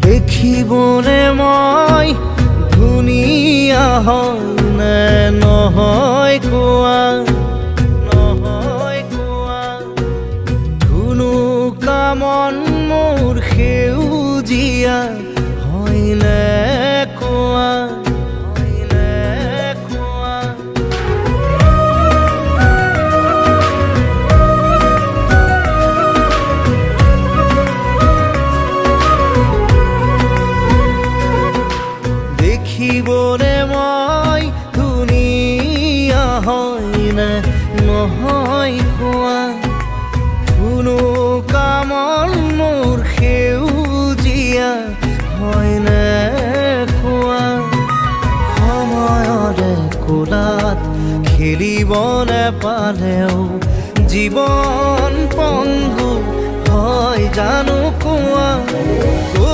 দেখিবনে মই ধুনীয়া হয় নে নহয় কোৱা, নহয় কোৱা। ধুনুকা মন মোৰ সেউজীয়া হয় নে কোৱা, হয় নে কোৱা। দেখিবনে মই ধুনীয়া হয় নে নহয় কোৱা, ধুনুকা মন মোৰ সেউজীয়া হয় নে কোৱা। সময়ৰে কোলাত খেলিব নেপালেও জীৱন পংগু হয় জানো কোৱা।